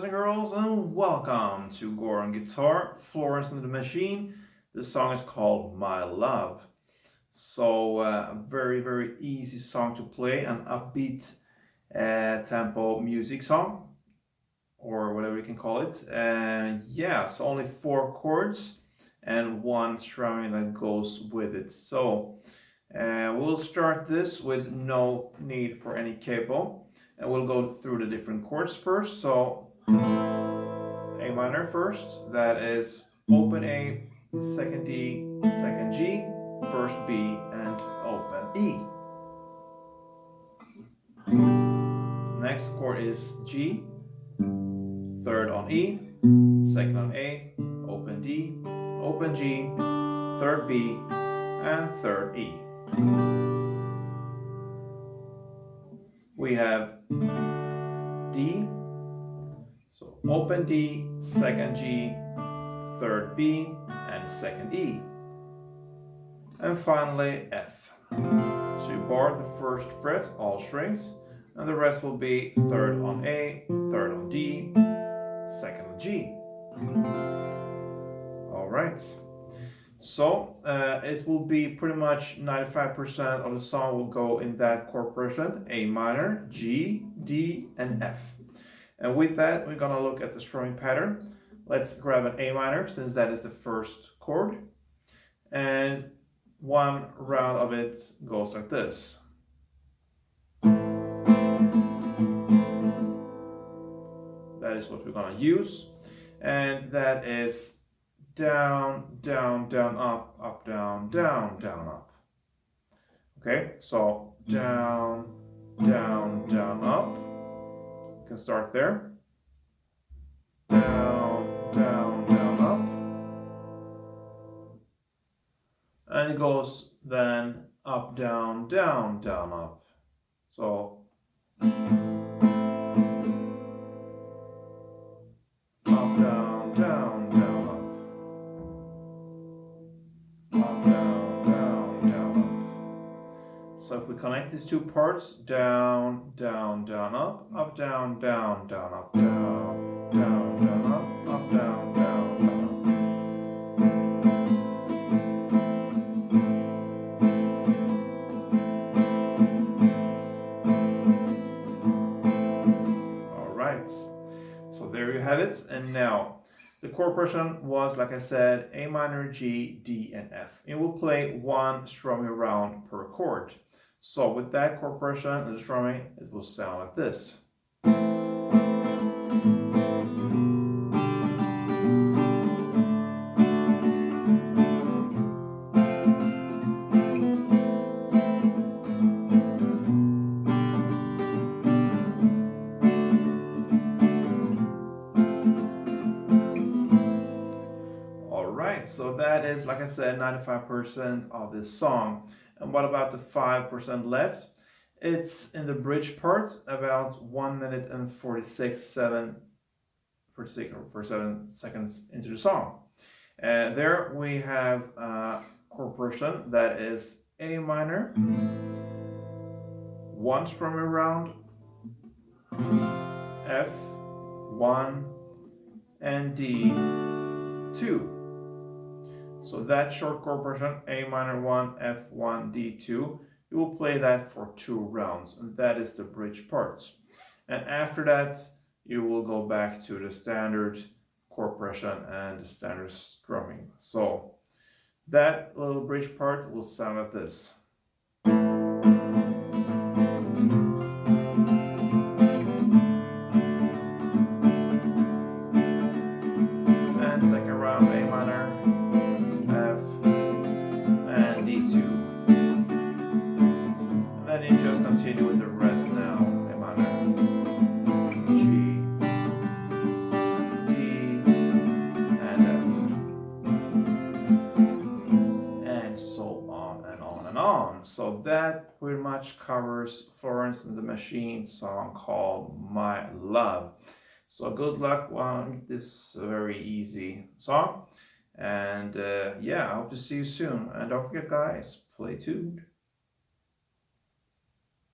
and girls, and welcome to Gore on Guitar, Florence and the Machine. This song is called My Love. So, a very easy song to play, an upbeat tempo music song, or whatever you can call it. So only 4 chords and 1 strumming that goes with it. So, we'll start this with no need for any capo. And we'll go through the different chords first. So A minor first, that is open A, second D, second G, first B, and open E. Next chord is G, third on E, second on A, open D, open G, third B, and third E. We have D, so open D, second G, third B, and second E. And finally F. So you bar the first fret, all strings, and the rest will be third on A, third on D, second on G. Alright. So it will be pretty much 95% of the song will go in that chord progression: A minor, G, D, and F. And with that, we're gonna look at the strumming pattern. Let's grab an A minor, since that is the first chord. And one round of it goes like this. That is what we're gonna use. And that is down, down, down, up, down, down, down, up. Okay, so down, down, down, up. You can start there. Down, down, down, up. And it goes then up, down, down, down, up. So up, down, down, down, up. Up, down, down, down, up. So if we connect these two parts, down, down, down, up, down, down, down, up, down, down, down, up, down, down, down, up. All right, so there you have it. And now the chord progression was, like I said, A minor, G, D, and F. It will play 1 strumming round per chord. So with that chord progression and the strumming, it will sound like this. So that is, like I said, 95% of this song. And what about the 5% left? It's in the bridge part, about 1 minute and 47 seconds into the song. There we have a chord progression that is A minor, 1 strumming round, F, 1, and D, 2. So that short chord progression, A minor 1, F1, D2, you will play that for 2 rounds, and that is the bridge parts. And after that, you will go back to the standard chord progression and the standard strumming. So that little bridge part will sound like this. And second round, A minor, continue with the rest now. A minor, G, D, and F. And so on and on and on. So that pretty much covers Florence and the Machine song called My Love. So good luck on this very easy song. And I hope to see you soon. And don't forget, guys, play tuned.